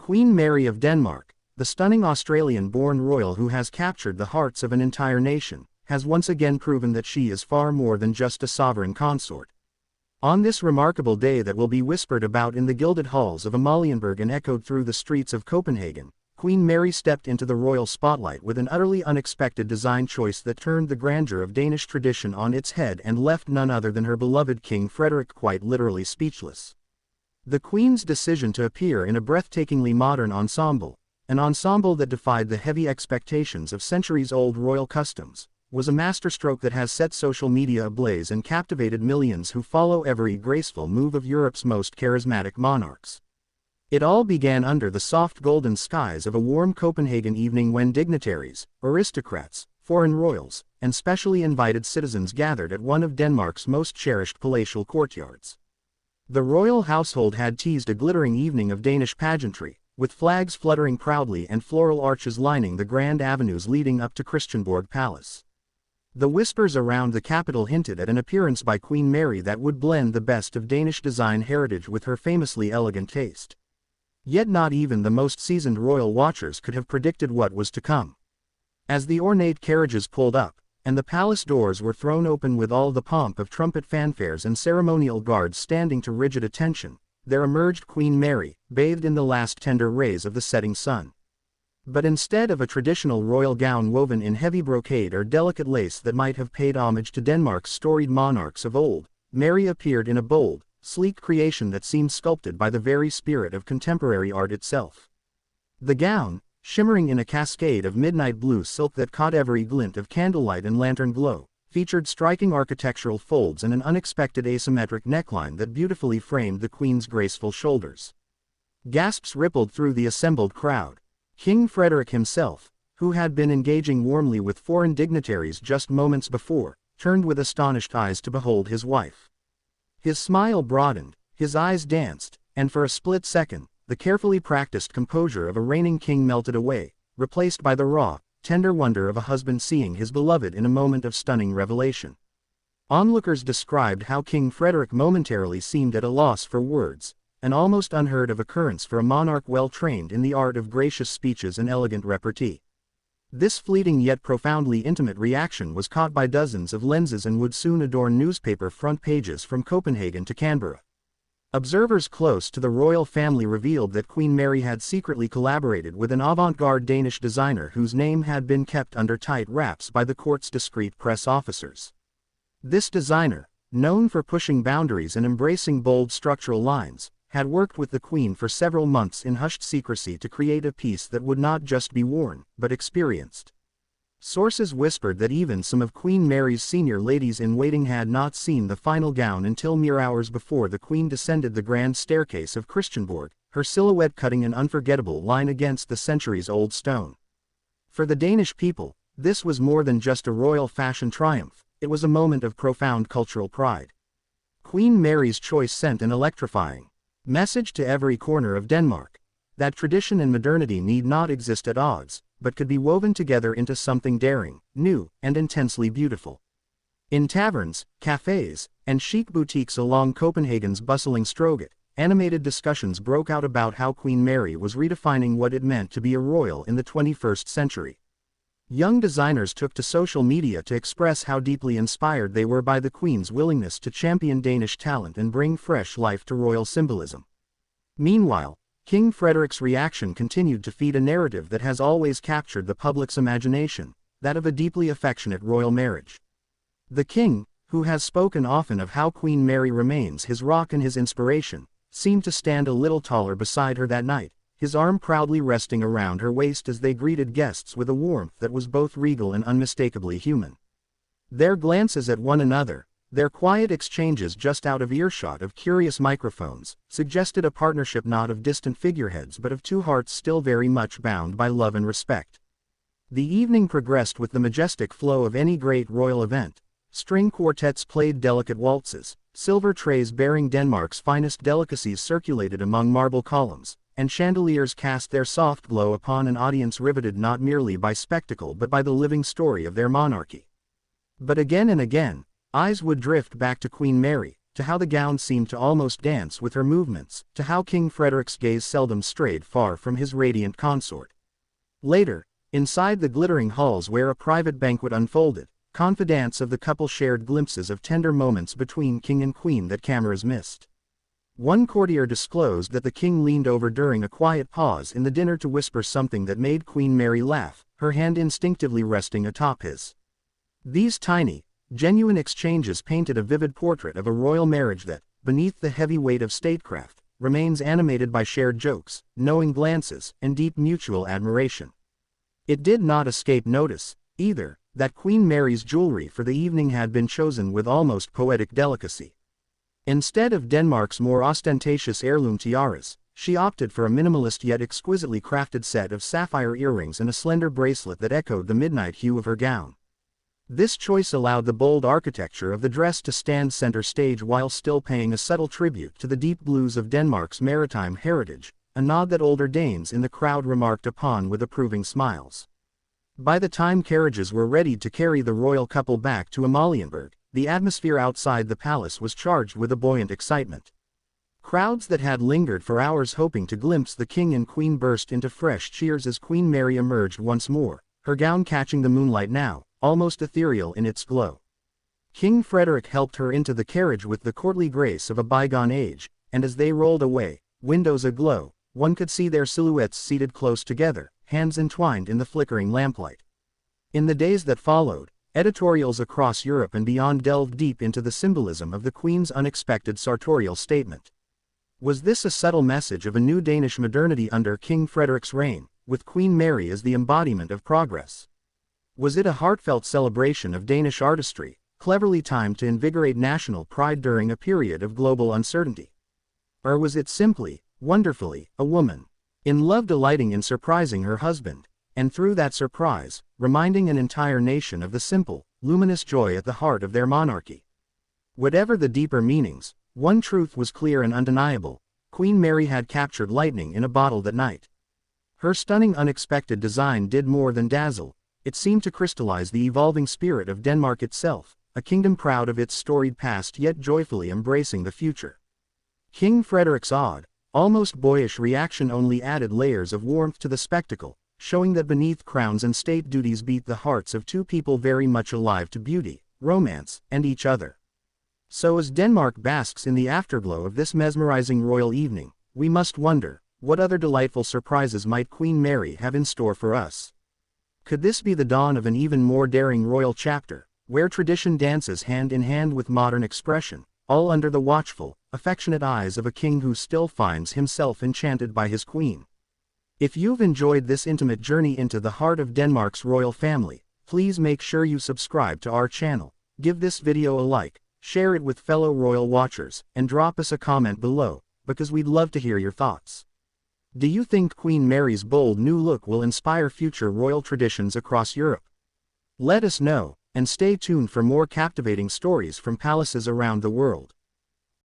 Queen Mary of Denmark, the stunning Australian-born royal who has captured the hearts of an entire nation, has once again proven that she is far more than just a sovereign consort. On this remarkable day that will be whispered about in the gilded halls of Amalienborg and echoed through the streets of Copenhagen, Queen Mary stepped into the royal spotlight with an utterly unexpected design choice that turned the grandeur of Danish tradition on its head and left none other than her beloved King Frederik quite literally speechless. The Queen's decision to appear in a breathtakingly modern ensemble, an ensemble that defied the heavy expectations of centuries-old royal customs, was a masterstroke that has set social media ablaze and captivated millions who follow every graceful move of Europe's most charismatic monarchs. It all began under the soft golden skies of a warm Copenhagen evening when dignitaries, aristocrats, foreign royals, and specially invited citizens gathered at one of Denmark's most cherished palatial courtyards. The royal household had teased a glittering evening of Danish pageantry, with flags fluttering proudly and floral arches lining the grand avenues leading up to Christiansborg Palace. The whispers around the capital hinted at an appearance by Queen Mary that would blend the best of Danish design heritage with her famously elegant taste. Yet not even the most seasoned royal watchers could have predicted what was to come. As the ornate carriages pulled up, and the palace doors were thrown open with all the pomp of trumpet fanfares and ceremonial guards standing to rigid attention, there emerged Queen Mary, bathed in the last tender rays of the setting sun. But instead of a traditional royal gown woven in heavy brocade or delicate lace that might have paid homage to Denmark's storied monarchs of old, Mary appeared in a bold, sleek creation that seemed sculpted by the very spirit of contemporary art itself. The gown, shimmering in a cascade of midnight blue silk that caught every glint of candlelight and lantern glow, featured striking architectural folds and an unexpected asymmetric neckline that beautifully framed the Queen's graceful shoulders. Gasps rippled through the assembled crowd. King Frederik himself, who had been engaging warmly with foreign dignitaries just moments before, turned with astonished eyes to behold his wife. His smile broadened, his eyes danced, and for a split second, the carefully practiced composure of a reigning king melted away, replaced by the raw, tender wonder of a husband seeing his beloved in a moment of stunning revelation. Onlookers described how King Frederik momentarily seemed at a loss for words, an almost unheard of occurrence for a monarch well trained in the art of gracious speeches and elegant repartee. This fleeting yet profoundly intimate reaction was caught by dozens of lenses and would soon adorn newspaper front pages from Copenhagen to Canberra. Observers close to the royal family revealed that Queen Mary had secretly collaborated with an avant-garde Danish designer whose name had been kept under tight wraps by the court's discreet press officers. This designer, known for pushing boundaries and embracing bold structural lines, had worked with the Queen for several months in hushed secrecy to create a piece that would not just be worn, but experienced. Sources whispered that even some of Queen Mary's senior ladies-in-waiting had not seen the final gown until mere hours before the Queen descended the grand staircase of Christiansborg, her silhouette cutting an unforgettable line against the centuries-old stone. For the Danish people, this was more than just a royal fashion triumph, it was a moment of profound cultural pride. Queen Mary's choice sent an electrifying message to every corner of Denmark, that tradition and modernity need not exist at odds, but could be woven together into something daring, new, and intensely beautiful. In taverns, cafes, and chic boutiques along Copenhagen's bustling Stroget, animated discussions broke out about how Queen Mary was redefining what it meant to be a royal in the 21st century. Young designers took to social media to express how deeply inspired they were by the Queen's willingness to champion Danish talent and bring fresh life to royal symbolism. Meanwhile, King Frederik's reaction continued to feed a narrative that has always captured the public's imagination, that of a deeply affectionate royal marriage. The king, who has spoken often of how Queen Mary remains his rock and his inspiration, seemed to stand a little taller beside her that night, his arm proudly resting around her waist as they greeted guests with a warmth that was both regal and unmistakably human. Their glances at one another, their quiet exchanges just out of earshot of curious microphones, suggested a partnership not of distant figureheads but of two hearts still very much bound by love and respect. The evening progressed with the majestic flow of any great royal event. String quartets played delicate waltzes, silver trays bearing Denmark's finest delicacies circulated among marble columns, and chandeliers cast their soft glow upon an audience riveted not merely by spectacle but by the living story of their monarchy. But again and again, eyes would drift back to Queen Mary, to how the gown seemed to almost dance with her movements, to how King Frederik's gaze seldom strayed far from his radiant consort. Later, inside the glittering halls where a private banquet unfolded, confidants of the couple shared glimpses of tender moments between king and queen that cameras missed. One courtier disclosed that the king leaned over during a quiet pause in the dinner to whisper something that made Queen Mary laugh, her hand instinctively resting atop his. These tiny, genuine exchanges painted a vivid portrait of a royal marriage that, beneath the heavy weight of statecraft, remains animated by shared jokes, knowing glances, and deep mutual admiration. It did not escape notice, either, that Queen Mary's jewelry for the evening had been chosen with almost poetic delicacy. Instead of Denmark's more ostentatious heirloom tiaras, she opted for a minimalist yet exquisitely crafted set of sapphire earrings and a slender bracelet that echoed the midnight hue of her gown. This choice allowed the bold architecture of the dress to stand center stage while still paying a subtle tribute to the deep blues of Denmark's maritime heritage, a nod that older dames in the crowd remarked upon with approving smiles. By the time carriages were ready to carry the royal couple back to Amalienborg, the atmosphere outside the palace was charged with a buoyant excitement. Crowds that had lingered for hours hoping to glimpse the king and queen burst into fresh cheers as Queen Mary emerged once more, her gown catching the moonlight now, almost ethereal in its glow. King Frederik helped her into the carriage with the courtly grace of a bygone age, and as they rolled away, windows aglow, one could see their silhouettes seated close together, hands entwined in the flickering lamplight. In the days that followed, editorials across Europe and beyond delved deep into the symbolism of the Queen's unexpected sartorial statement. Was this a subtle message of a new Danish modernity under King Frederik's reign, with Queen Mary as the embodiment of progress? Was it a heartfelt celebration of Danish artistry, cleverly timed to invigorate national pride during a period of global uncertainty? Or was it simply, wonderfully, a woman, in love delighting in surprising her husband, and through that surprise, reminding an entire nation of the simple, luminous joy at the heart of their monarchy? Whatever the deeper meanings, one truth was clear and undeniable: Queen Mary had captured lightning in a bottle that night. Her stunning unexpected design did more than dazzle, it seemed to crystallize the evolving spirit of Denmark itself, a kingdom proud of its storied past yet joyfully embracing the future. King Frederik's odd, almost boyish reaction only added layers of warmth to the spectacle, showing that beneath crowns and state duties beat the hearts of two people very much alive to beauty, romance, and each other. So as Denmark basks in the afterglow of this mesmerizing royal evening, we must wonder, what other delightful surprises might Queen Mary have in store for us? Could this be the dawn of an even more daring royal chapter, where tradition dances hand in hand with modern expression, all under the watchful, affectionate eyes of a king who still finds himself enchanted by his queen? If you've enjoyed this intimate journey into the heart of Denmark's royal family, please make sure you subscribe to our channel, give this video a like, share it with fellow royal watchers, and drop us a comment below, because we'd love to hear your thoughts. Do you think Queen Mary's bold new look will inspire future royal traditions across Europe? Let us know, and stay tuned for more captivating stories from palaces around the world.